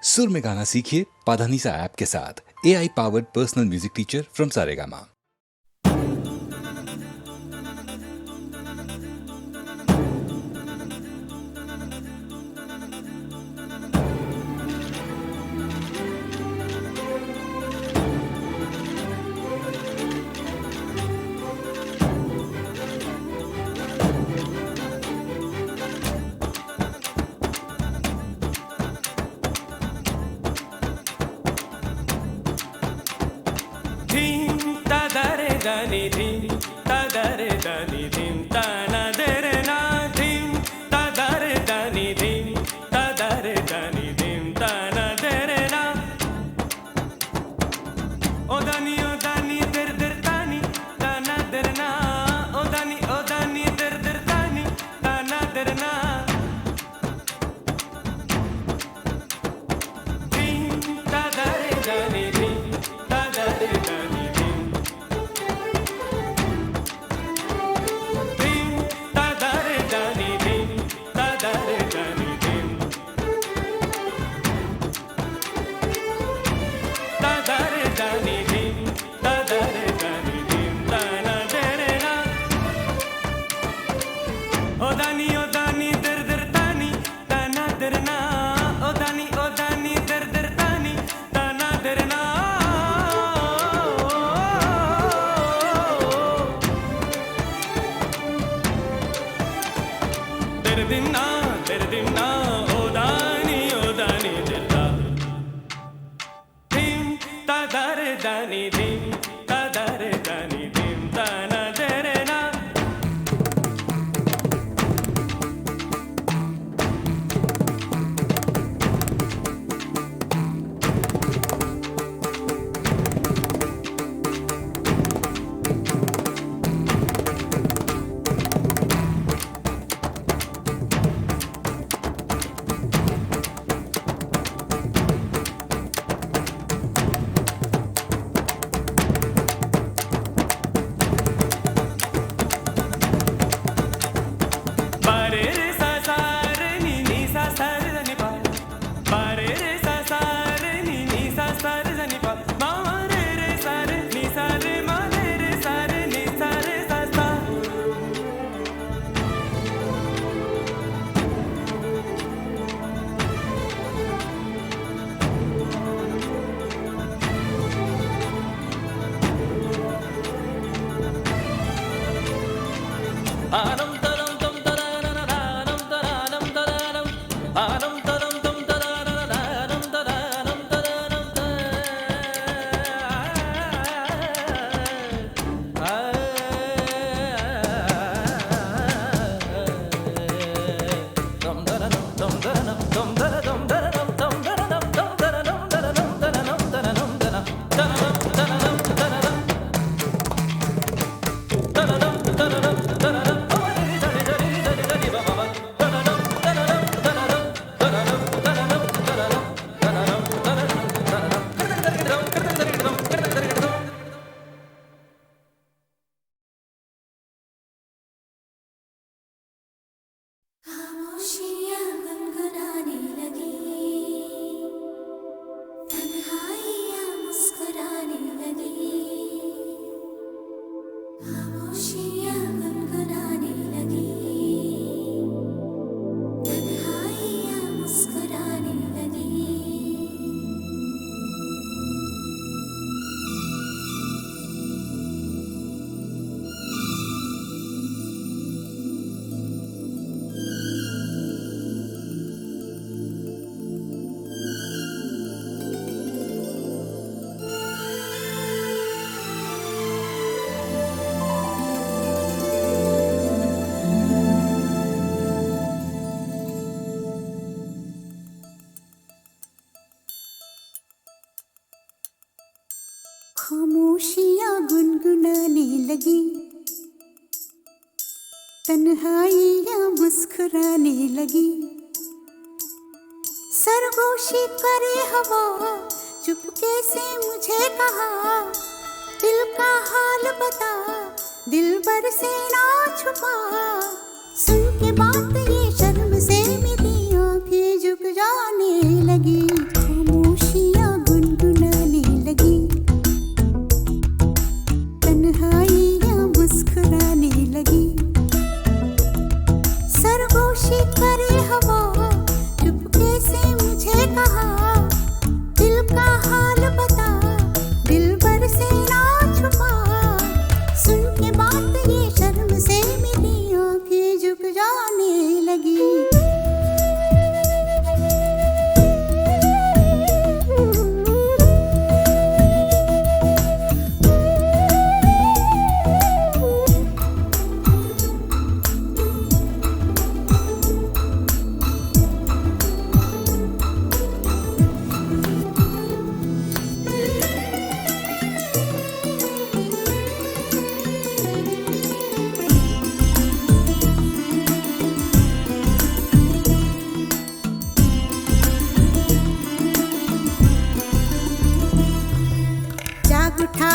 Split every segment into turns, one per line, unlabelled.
सुर में गाना सीखिए पाधानीसा ऐप के साथ। AI powered personal music teacher from Saregama.
धीम तदरे दनि धीम तदरे दनि धीम तना दरे ना धीम तदरे दनि धीम तदरे दनि धीम तना दरे ना ओ दनि दर दर तानी तना दरे ना ओ दनि दर दर तानी तना दरे ना धीम तदरे दनि धीम तदरे दनि धीम धीम तदरे दनि धीम तदरे दनि धीम तदरे दनि धीम तदरे दनि धीम तना दरे ना ओ दनि दर दर तानी तना दरे ना ओ दनि दर दर तानी तना दरे ना तेरे दिन ना ओ दानी दिलदा धीम तदरे दनि धीम तदरे दनि धीम तना दरे ना बारे रे सा सा रे नी सा सा रे नी पा बारे रे सा सा रे नी सा सा रे नी पा मा रे रे सा रे नी सा रे मा रे रे सा रे नी सा रे सा सा आनम तरम तम तरानम तरानम तरानम आनम तरम तम तरानम तरानम तरानम तम तरानम तम तरानम तम तरानम तरानम तम तरानम तम तरानम तरानम तरानम तरानम तरानम तरानम तरानम तरानम तरानम तरानम
खामोशियाँ गुनगुनाने लगी, तन्हाइयाँ मुस्कुराने लगी। खामोशियाँ गुनगुनाने लगी, तन्हाइयाँ मुस्कुराने लगी। खामोशियाँ गुनगुनाने लगी, तन्हाइयाँ मुस्कुराने लगी। सरगोशी करे हवा, चुपके से मुझे कहा, दिल का हाल बता, दिल भर से ना छुपा। सुन के बात ये शर्म से मेरी आंखें झुक जाने लगी।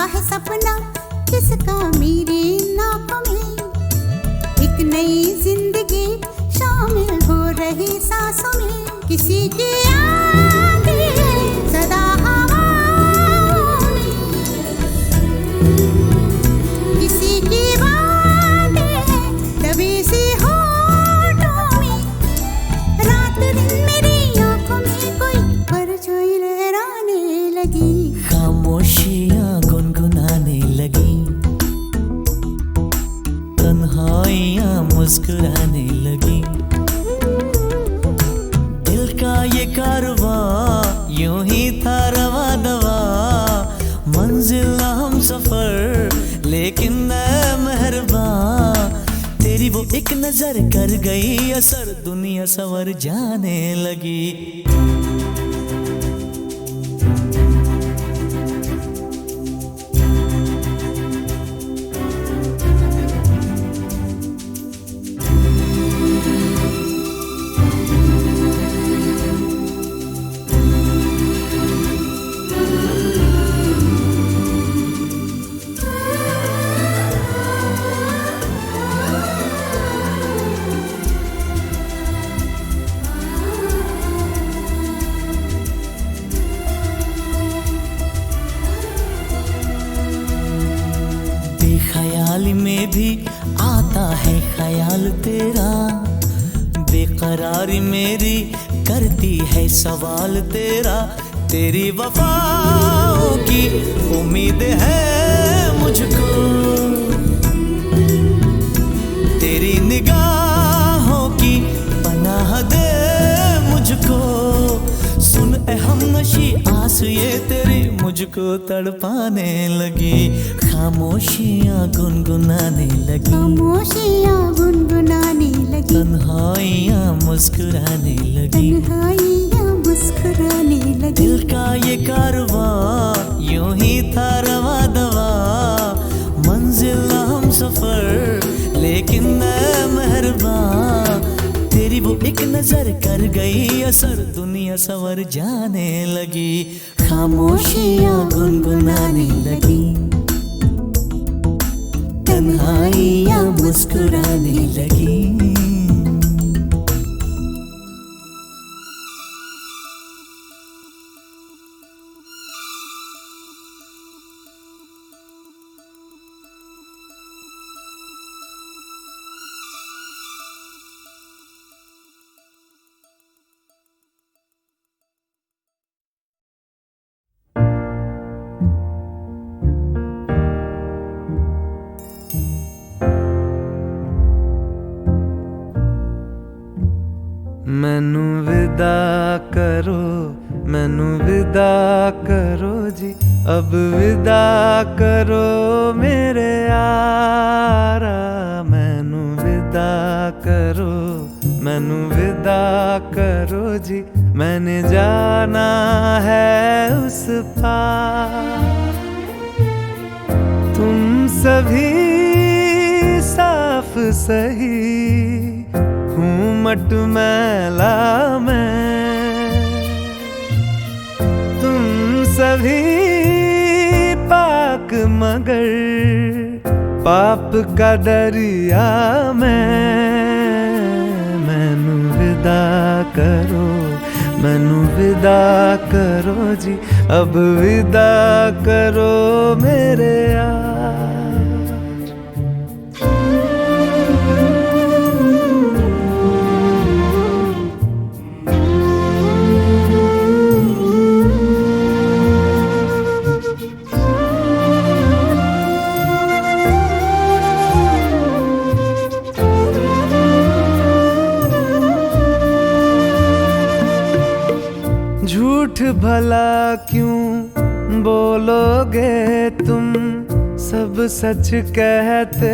है सपना किसका मेरे इन आँखों में, एक नई जिंदगी शामिल हो रही सांसों में, किसी की आंधी सदा हवाओं में, किसी की बातें दबी सी होठों में, रात दिन मेरी आँखों में कोई परछाई लहराने लगी,
खामोशियाँ गुनगुनाने लगी, तन्हाइयाँ मुस्कुराने लगी। दिल का ये कारवां यूं ही था रवा दवा, मंजिल ना हम सफर लेकिन मैं मेहरबान, तेरी वो एक नजर कर गई असर, दुनिया संवर जाने लगी। बेख्याली में भी आता है ख्याल तेरा, बेकरारी मेरी करती है सवाल तेरा, तेरी वफाओं की उम्मीद है मुझको, तेरी निगाहों की पनाह दे मुझको, सुन ए हमनशी आस ये तेरी मुझको तड़पाने लगी, खामोशियाँ गुनगुनाने लगी,
खामोशियाँ गुनगुनाने लगी,
तन्हाइयाँ मुस्कुराने लगी।
तन्हाइयाँ मुस्कुराने लगी।
दिल का ये कारवां यूं ही था रवा दवा, मंजिल ना हम सफर लेकिन मैं मेहरबान, तेरी वो एक नजर कर गई असर, दुनिया संवर जाने लगी, खामोशियाँ गुनगुनाने लगी, तन्हाइयाँ मुस्कुराने लगी।
मैनू विदा करो, मैनू विदा करो जी, अब विदा करो मेरे यारा, मैनू विदा करो, मैनू विदा करो जी, मैंने जाना है उस पार, तुम सभी साफ सही हूँ मटमैला मैं, तुम सभी पाक मगर पाप का दरिया मैनू विदा करो, मैनू विदा करो जी, अब विदा करो मेरे यार। झूठ भला क्यों बोलोगे तुम, सब सच कहते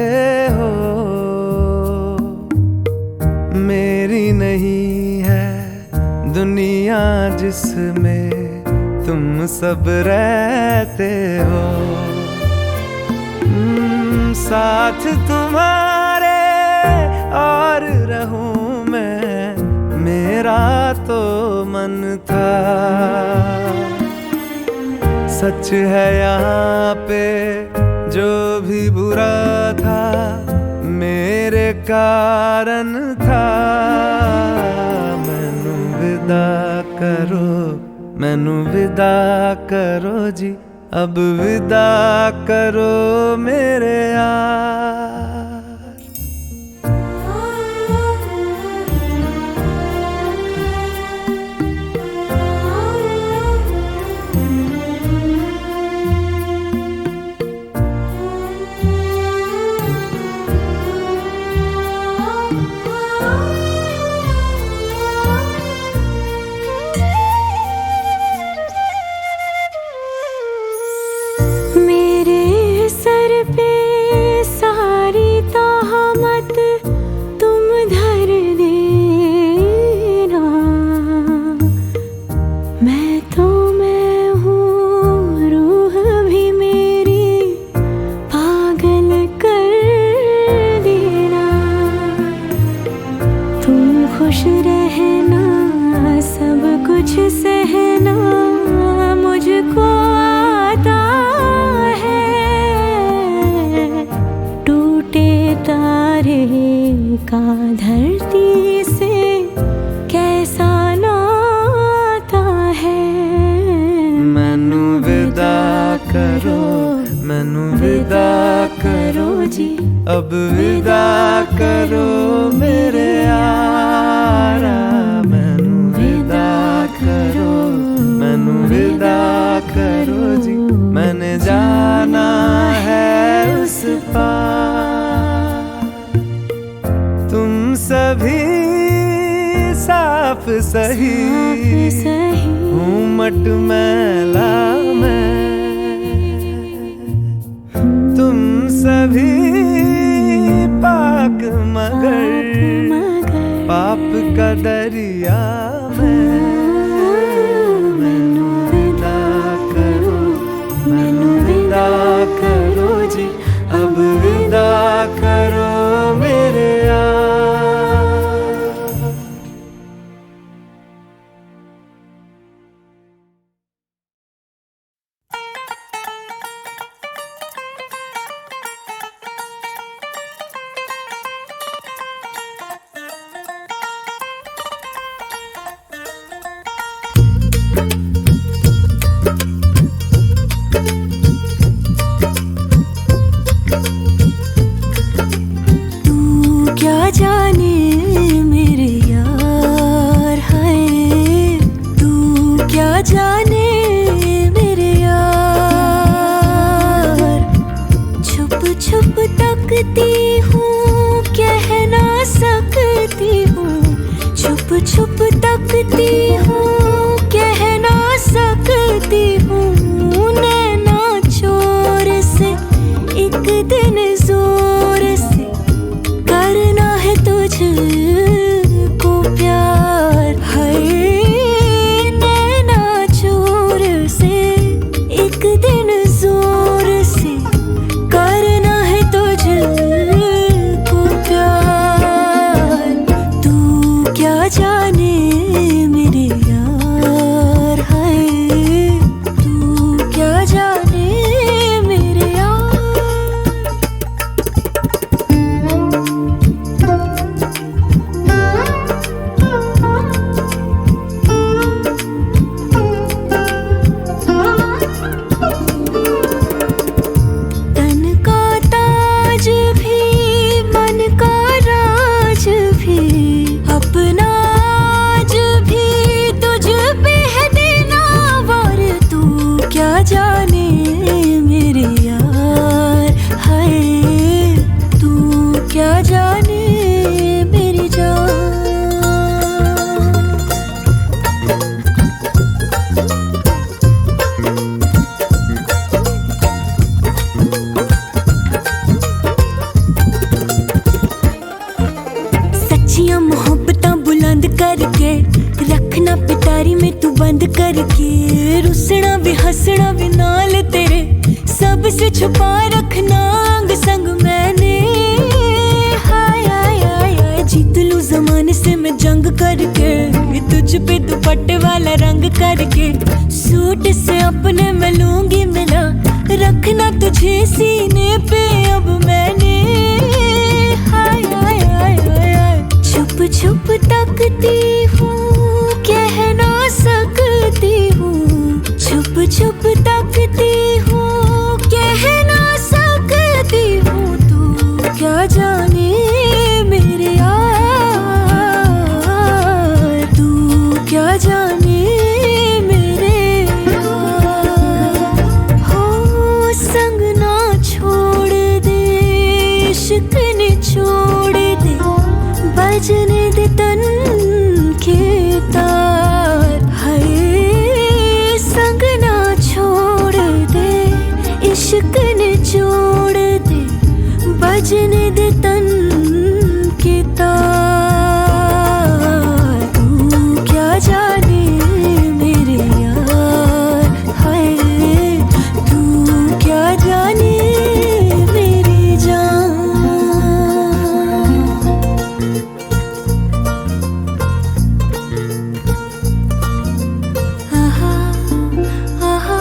हो, मेरी नहीं है दुनिया जिसमें तुम सब रहते हो, साथ तुम्हारे और रहूं मैं, मेरा तो मन था
सच है यहाँ पे जो भी बुरा था मेरे कारण था। मैनू विदा करो, मैनू विदा करो जी, अब विदा करो मेरे यार।
खुश रहना, सब कुछ सहना मुझको आता है। टूटे तारे का धरती से कैसा नाता है।
मैनू विदा करो, मैनू विदा करो जी, अब विदा करो मेरे यारा। मैनू विदा करो, मैनू विदा करो जी, मैंने जाना है उस पार। तुम सभी साफ सही, हूँ मट मैला मैं। तुम सभी पाक मगर पाप का दरिया में। मैनू विदा करो, मैनू विदा करो जी, अब विदा करो मेरे यार।
क्या जाने मेरे यार है, तू क्या जाने मेरे यार। छुप छुप तकती हूँ, कह ना सकती हूँ। छुप छुप तकती हूँ, कह ना सकती हूँ। नैना चोर से एक दिन जोर से करना है तुझको प्यार है। नैना चोर से एक दिन जोर से करना है तुझको प्यार। तू क्या जाने मेरे यार है, तू क्या जाने मेरे यार। तन का ताज भी, मन का राज भी, अपना आज भी तुझ पे है देना वार। तू क्या जाने मेरे यार है, तू क्या जाने मेरी जान। सच्चियां मोहब्बतां बुलंद करके रखना पिटारी में तू बंद करके। रुसना भी हंसना भी नाल तेरे, सबसे छुपा रखना अंग संग मैंने। हाय हाय हाय हाय, जीत लूं जमाने से मैं जंग करके, तुझ पे दुपट्टे वाला रंग करके। होठ से अपने मैं लूंगी मिला, रखना तुझे सीने पे अब मैंने। हाय हाय हाय हाय हाय। छुप छुप तकती हूँ, कह ना सकती हूँ। छुप छुप तकती हूँ, कह ना सकती हूँ। तू क्या जाने मेरे यार, तू क्या जाने मेरे यार। हो संग ना छोड़ दे, इश्क ने छोड़ दे, बजने दे तन के तार। हाय संग ना छोड़ दे, इश्क ने छोड़ दे, बजने दे तन के तार। तू क्या जाने मेरे यार, हाय तू क्या जाने मेरी जान। आहा आहा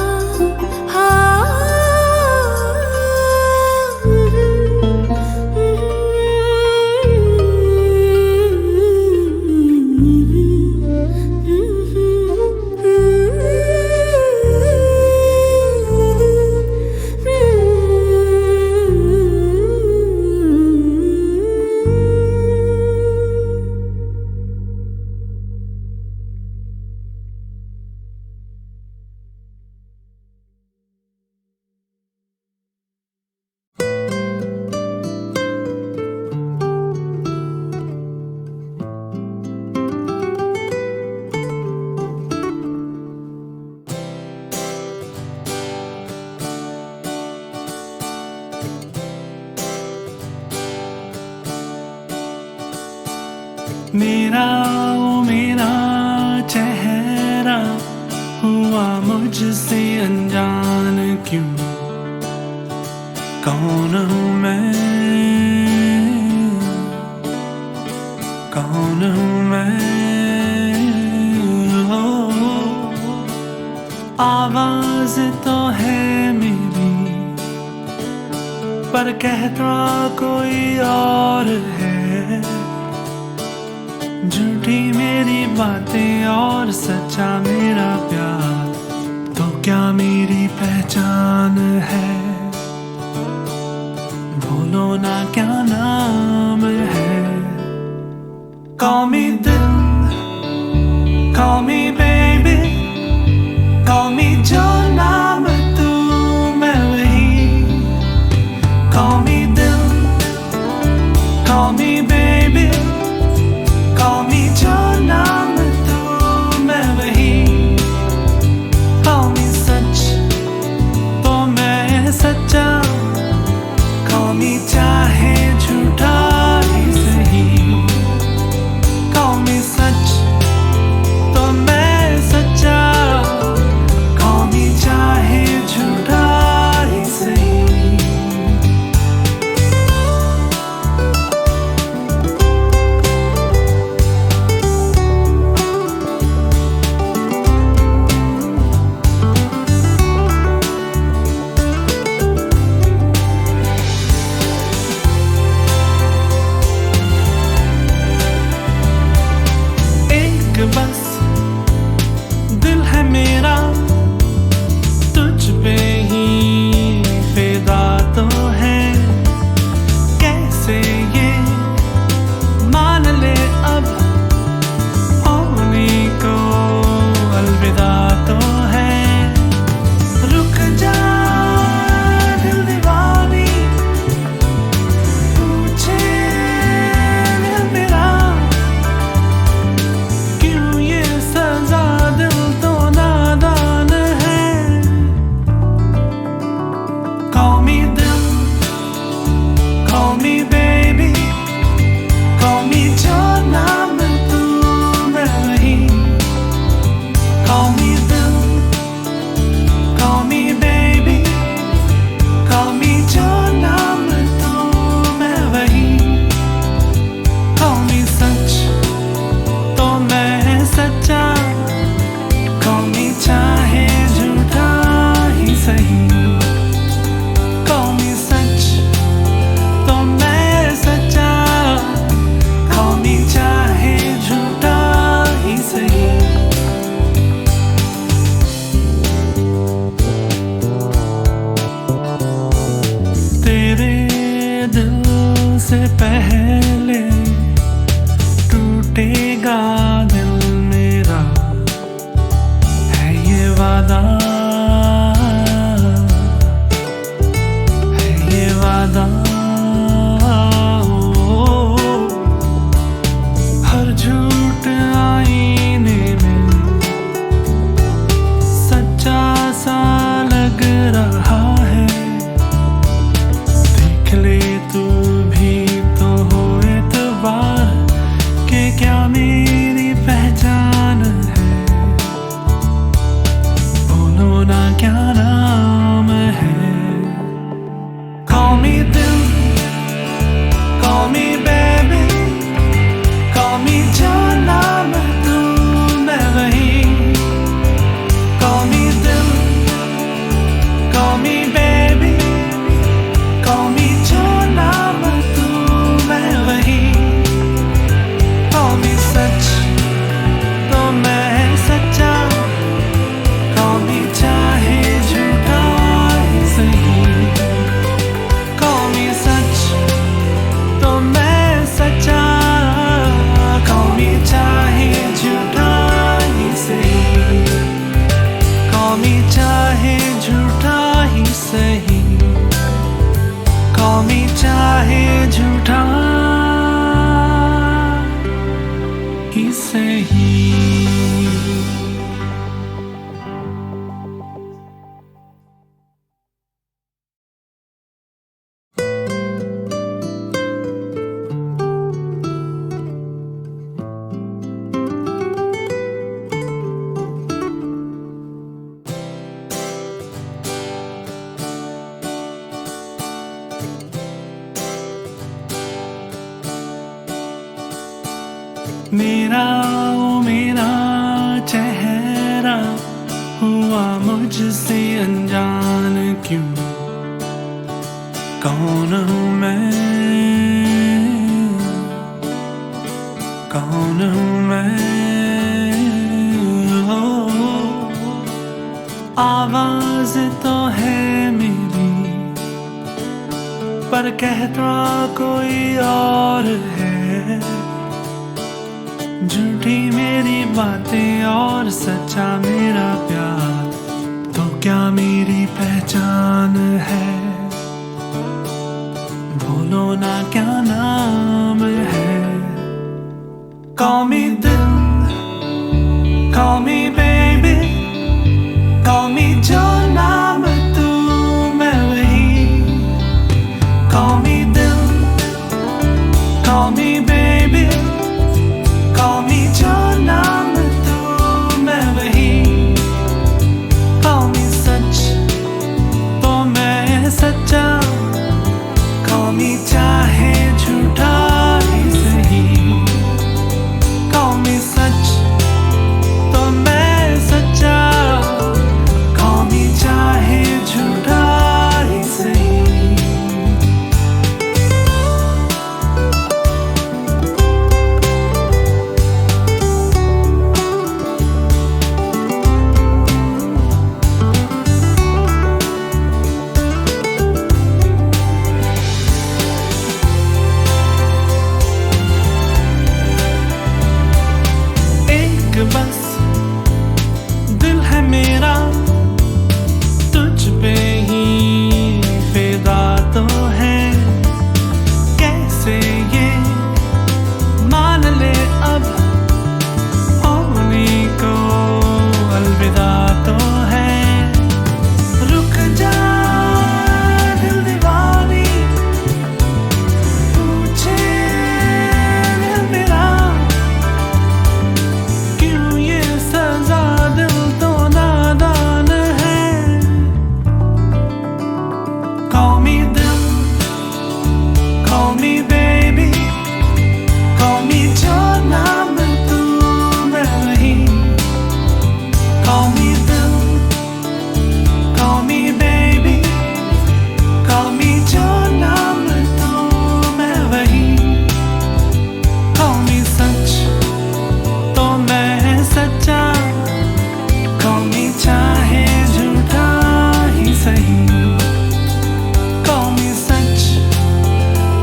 मेरा ओ मेरा चेहरा हुआ मुझसे अनजान क्यों। कौन हूँ मैं, कौन हूँ मैं। हो आवाज तो है मेरी, पर कहता कोई और है। झूठी मेरी बातें और सच्चा मेरा प्यार, तो क्या मेरी पहचान है। बोलो ना क्या नाम है। Call me दिल, call me baby, call me जो नाम तू मैं वही। Call me दिल, call me baby, call me जो नाम तू मैं वही। Call me सच तो मैं Call me चाहे झूठा ही सही, call me चाहे झूठा ही सही। मेरा ओ मेरा चेहरा हुआ मुझसे अनजान क्यों, कौन हूँ मैं, कौन हूँ मैं। हो आवाज तो है मेरी पर कहता कोई और है, झूठी मेरी बातें और सच्चा मेरा प्यार, तो क्या मेरी पहचान है, बोलो ना क्या नाम है। Call me दिल, call me baby, call me जो नाम तू मैं वही। Call me दिल, call me baby, call me जो नाम तू मैं वही। Call me सच तो मैं सच्चा, call me चाहे झूठा ही सही। Call me सच तो मैं सच्चा, call me चाहे झूठा ही सही। बस दिल है मेरा तुझ पे ही फिदा तो है, कैसे ये मान ले अब होने को अलविदा तो है। रुक जा दिल दीवानी, पूछे दिल मेरा क्यों ये सजा, दिल तो नादान है। Call me दिल, call me baby, call me जो नाम तू मैं वही। Call me दिल, call me baby, call me जो नाम तू मैं वही। Call me सच तो मैं सच्चा, call me चाहे झूठा ही सही। Call me सच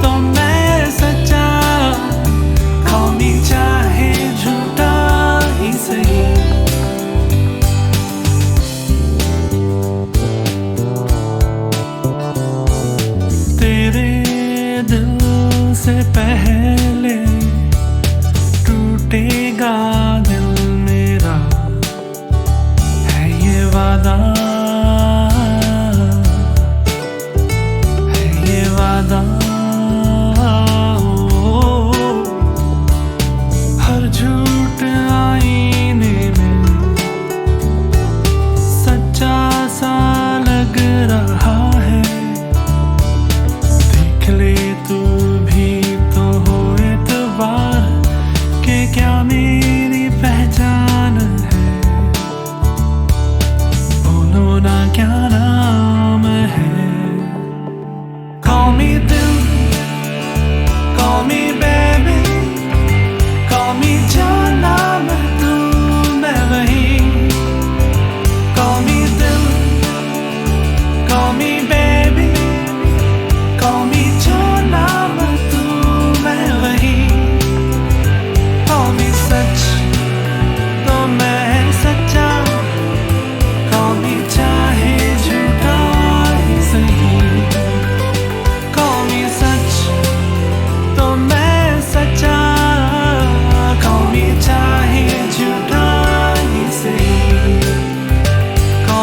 तो मैं सच्चा, call me चाहे झूठा ही सही। तेरे दिल से पहले टूटेगा दिल मेरा, है ये वादा, है ये वादा। ओ, हर झूठ आईने में सच्चा सा लग रहा है, देख ले तू भी तो हो एतबार के क्या मेरी पहचान है, बोलो ना क्या नाम है। Call me दिल, call me baby, call me जो नाम तू मैं वही। Call me दिल, call me baby, call me जो नाम तू मैं वही। Call me सच तो मैं सच्चा, call me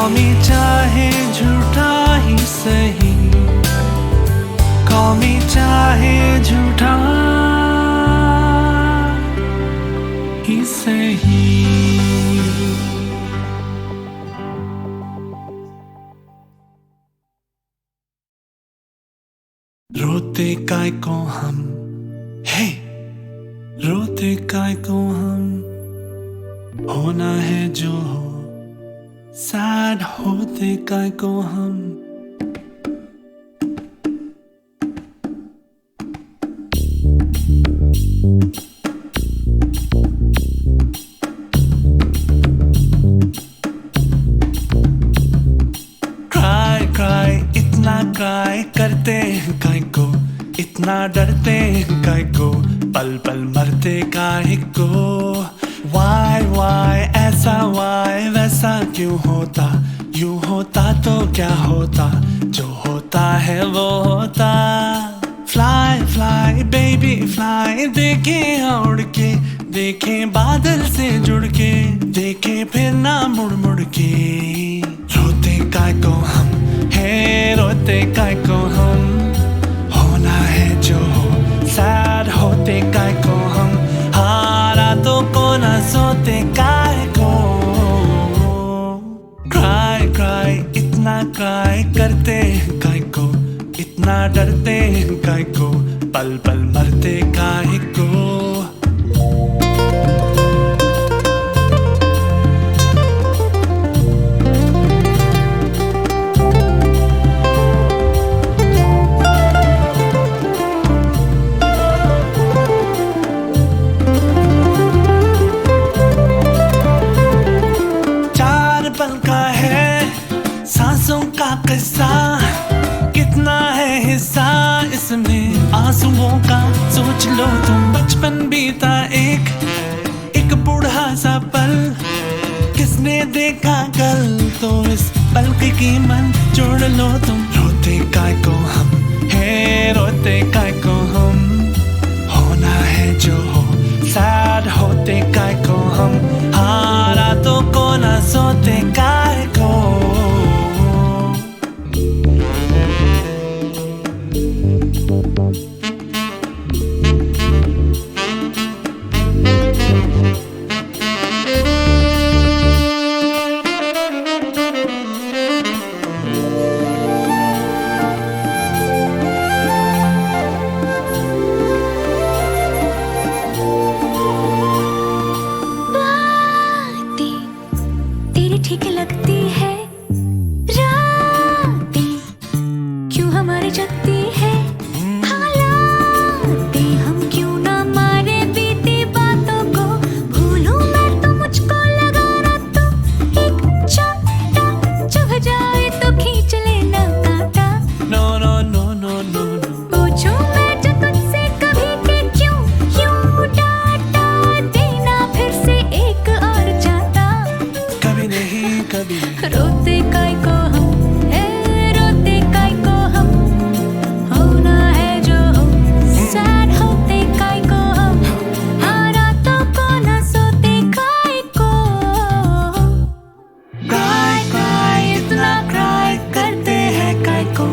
Call me चाहे झूठा ही सही, Call me चाहे झूठा ही सही। रोते काय को हम, हे रोते काय को हम, होना है जो हो, सैड होते काय को हम। क्राई क्राई इतना क्राई करते हैं काय को, इतना डरते हैं काय को, पल पल मरते काय को। वाई ऐसा वाई वैसा क्यों होता, यूं होता तो क्या होता, जो होता है वो होता। फ्लाई फ्लाई बेबी फ्लाई, देखे उड़ के, देखे बादल से जुड़ के, देखे फिर ना मुड़ मुड़ के। रोते काय को हम, है रोते काय को हम, होना है जो हो, सैड होते काय को हम, हारा तो को ना सोते काय को। क्राई क्राई इतना क्राई करते हैं काय को, इतना डरते हैं काय को, पल पल मरते काय को। सांसों का किस्सा, कितना है हिस्सा इसमें आंसुओं का। सोच लो तुम बचपन बीता एक बूढ़ा सा पल, किसने देखा कल, तो इस पल की कीमत जोड़ लो तुम। रोते काय को हम, है रोते काय को हम, होना है जो हो, सैड होते काय को हम, हारा तो को ना सोते काय को।
ठीक लगती है रातें, क्यों हमारी जगती है हालातें, हम क्यों ना मारे बीती बातों को, भूलूं मैं तो मुझको लगा ना तो एक चाटा, चुभ जाए तो खींच लेना कांटा।
No no no no no no,
पूछूं मैं जो तुझसे कभी कि क्यों यूं डांटा, देना फिर से एक और चाटा।
कभी नहीं कभी।
रोते काय को हम, है रोते काय को हम, होना है जो हो, सैड होते काय को हम, हारा तो को ना सोते काय को। क्राई क्राई इतना क्राई करते हैं काय को,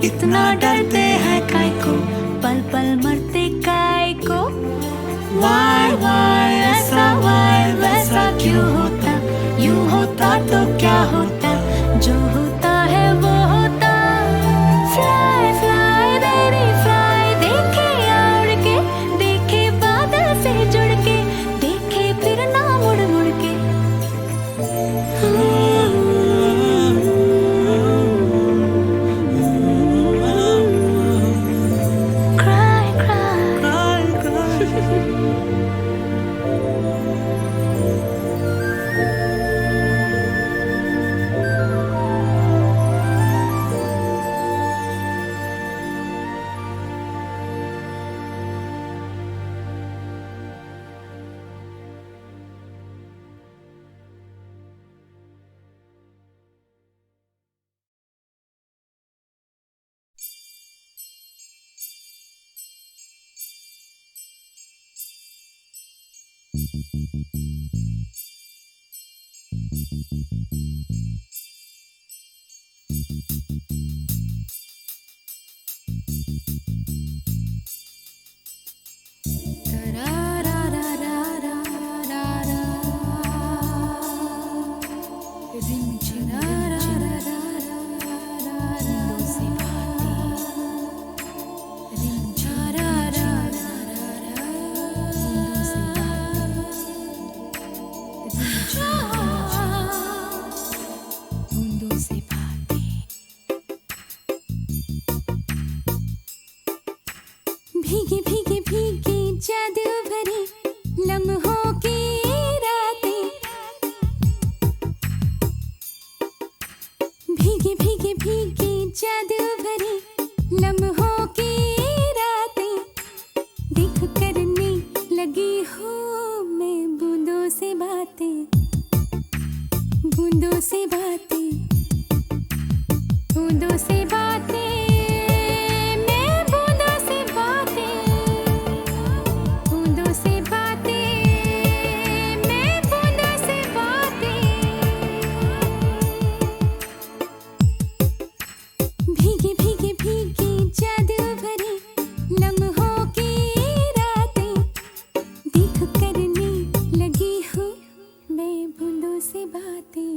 इतना डरते हैं काय को, पल पल मरते काय को। वाई ऐसा वाई वैसा क्यों होता, यूं होता तो क्या होता, जो होता है वो होता। फ्लाई फ्लाई बेबी फ्लाई, देखे उड़ के, देखे बादल से जुड़ के, देखे फिर ना मुड़ मुड़ के। क्राई क्राई
भीगे भीगे भीगे जादू भरी लम्हों की रातें, भीगे भीगे भीगे जादू भरी लम्हों की रातें, देख करने लगी हूँ मैं बूंदों से बातें, बूंदों से बातें, बूंदों से बातें, मैं बूंदों से बातें, बूंदों से बातें, मैं बूंदों से बातें, भीगे भीगे भीगे जादू भरी लम्हों की रातें, देख करने लगी हूँ मैं बूंदों से बातें।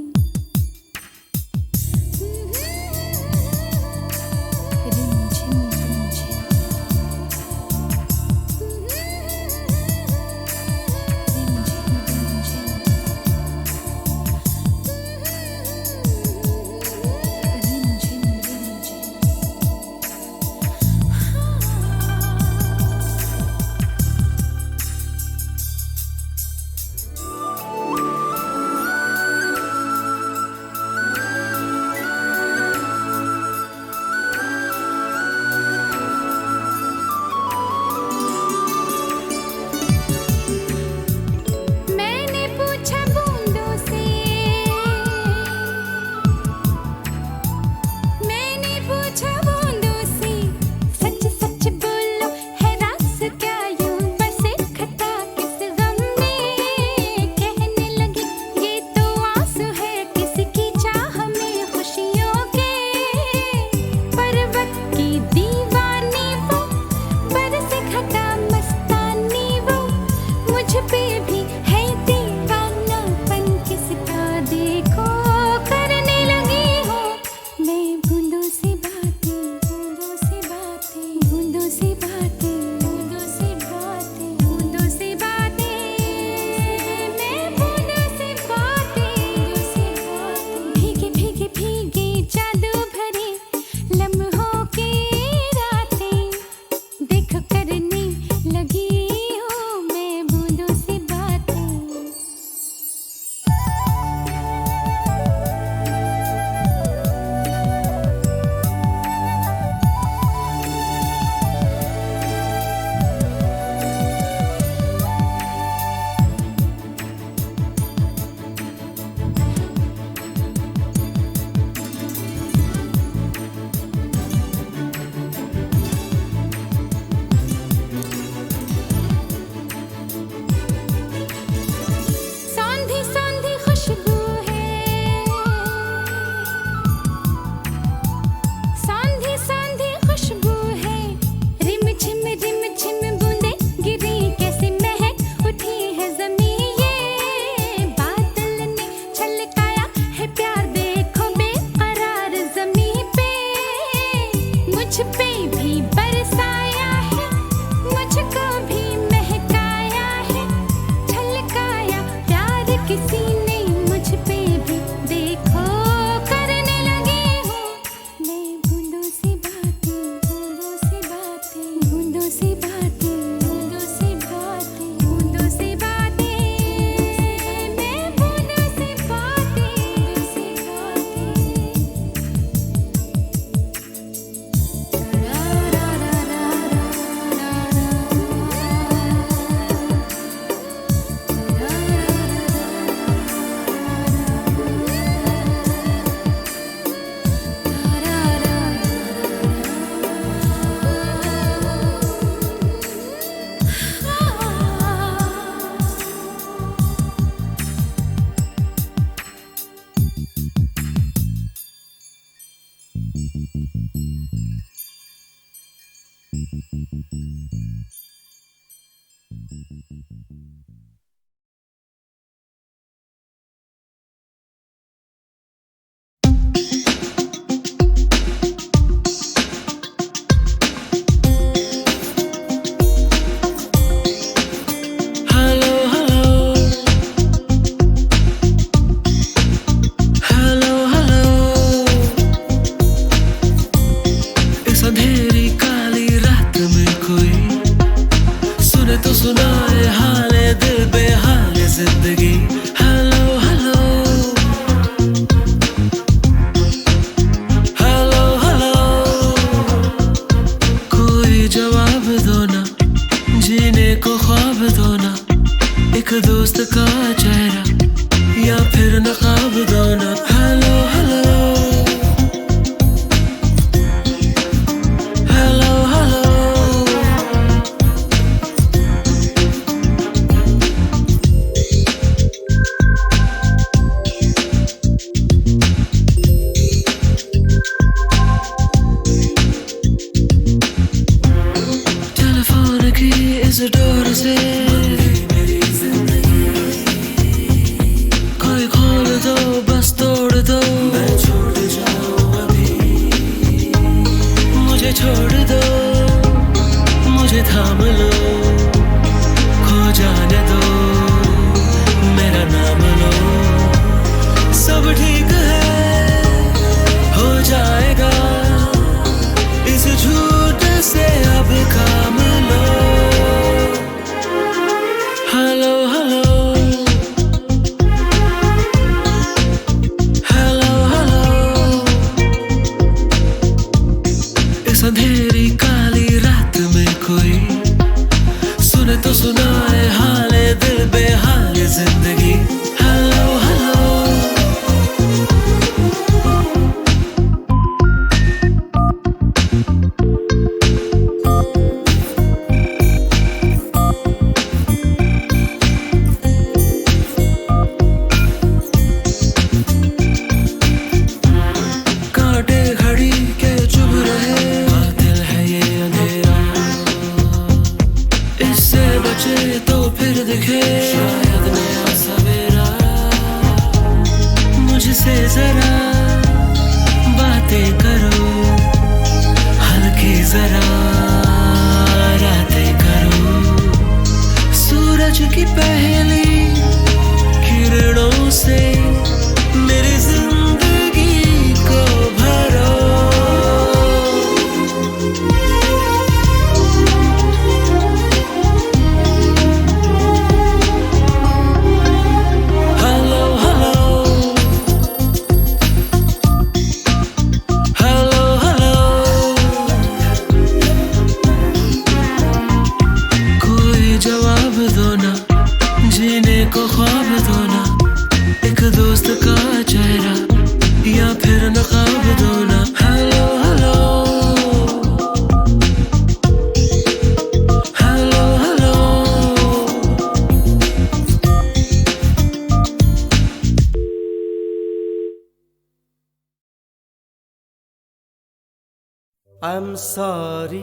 I'm sorry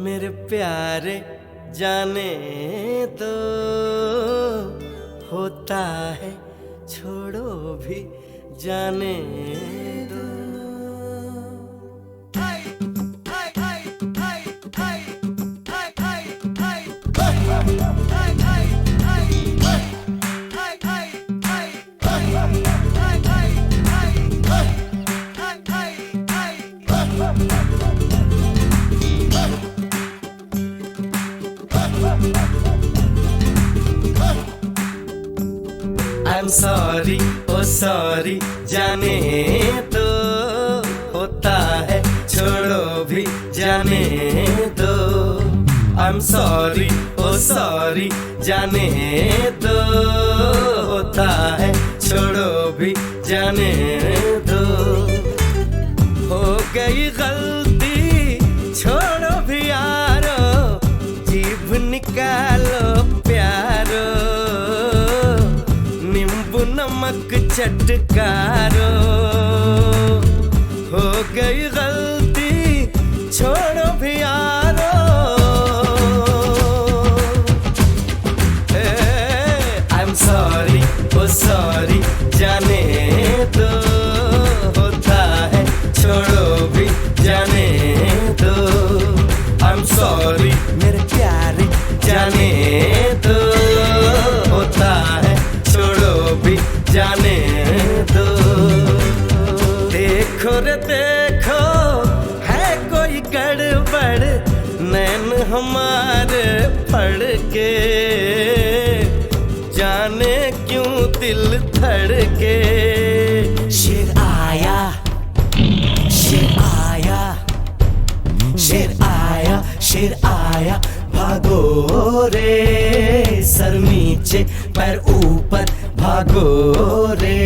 मेरे प्यारे जाने दो, होता है छोड़ो भी जाने दो। I'm sorry, oh sorry जाने दो, होता है छोड़ो भी जाने दो। I'm sorry, oh sorry जाने दो, होता है छोड़ो भी जाने दो। हो गई गलती छोड़ो भी यारो, जीभ निकालो प्यारो, नींबू नमक चटकारो। हो गई गलती देखो रे देखो है कोई गड़बड़ नैन हमारे फड़ के जाने क्यों दिल धड़के
शेर आया शेर आया शेर आया शेर आया भागो रे सर नीचे पैर ऊपर भागो रे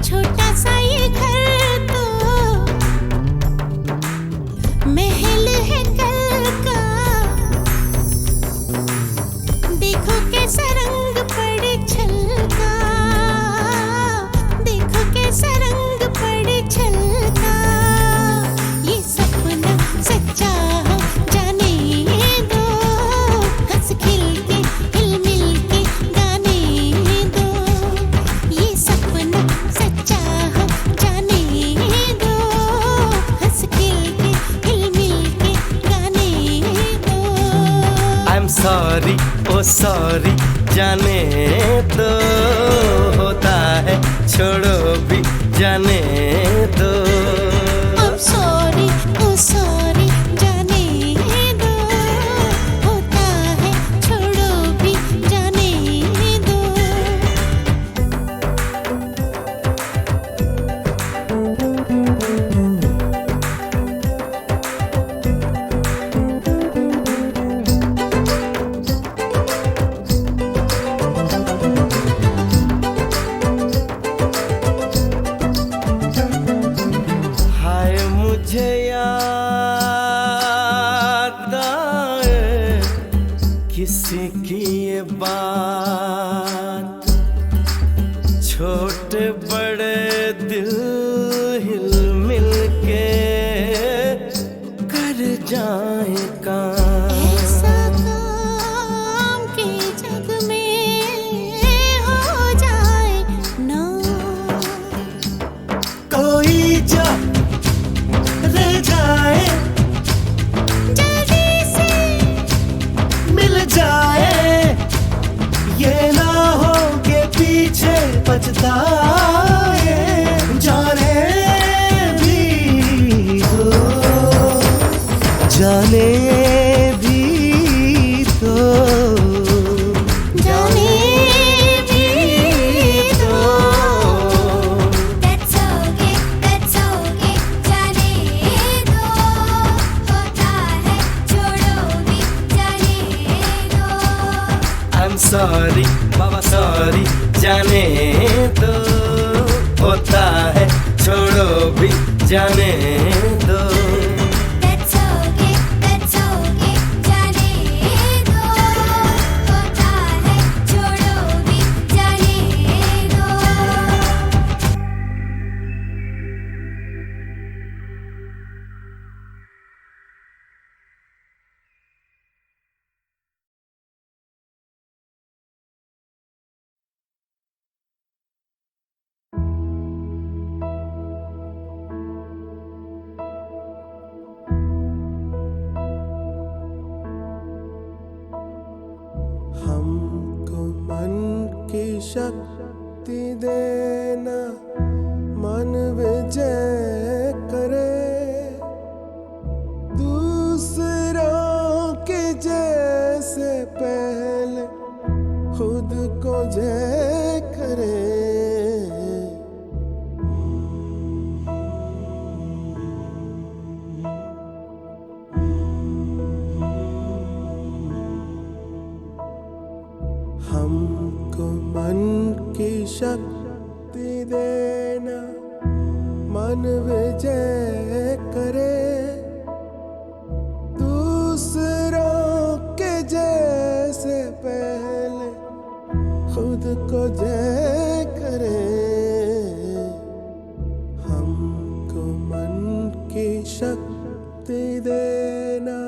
छोटा सा ये घर तो महल है कल का, देखो कैसा रंग पड़े छलका, देखो कैसा रंग पड़े छलका। ये सपना सच्चा हो जाने दो, हंस खिल के हिल मिल के गाने दो। ये सपना सच्चा हो जाने दो, हंस खिल के हिल मिल के गाने दो।
I'm sorry, oh sorry, जाने दो होता है छोड़ो भी जाने दो।
I'm sorry, oh sorry, जाने दो होता है छोड़ो भी जाने दो।
हाय मुझे याद आए किसी की ये बात, छोटे बड़े दिल हिल मिल के कर जाए काम।
ऐसा काम के जग में हो जाए ना,
कोई जा रह जाए
जल्दी से
मिल जाए ये ना हो के पीछे पछताए जाने भी दो जाने भी दो
जाने भी दो। That's okay, जाने दो होता है छोड़ो भी जाने दो।
I'm sorry, बाबा सॉरी, जाने दो होता है छोड़ो भी जाने दो।
That's okay, जाने दो होता है छोड़ो भी जाने दो।
हमको मन की शक्ति देना, मन विजय करे, दूसरों के जैसे पहले खुद को जय करे। हमको मन की शक्ति देना, मन विजय करे, दूसरों के जैसे पहले खुद को जय करे। हमको मन की शक्ति देना।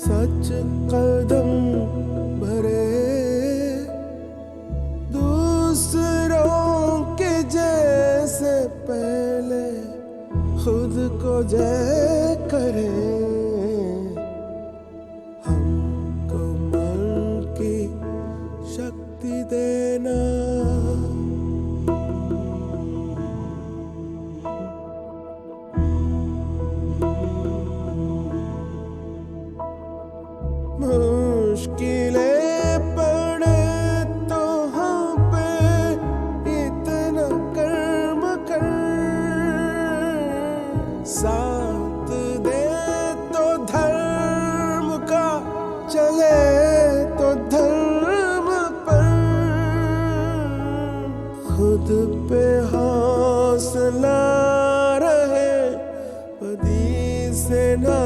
सच कदम भरे, दूसरों के जैसे पहले खुद को जय करे। हमको मन की शक्ति देना, मुश्किलें पड़े तो हम पे इतना कर्म कर, साथ दे तो धर्म का, चले तो धर्म पर, खुद पे हौसला रहे, बदी से ना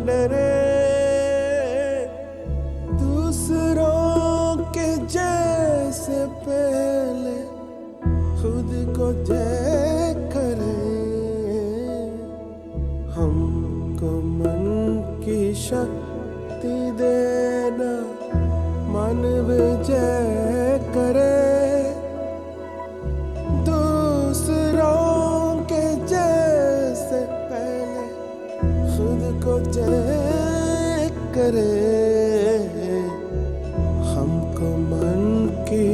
डरे, दूसरों के जैसे पहले खुद को जय करे। हमको मन की शक्ति देना, मन विजय करे, दूसरों के जैसे पहले खुद को जय करे। हमको मन की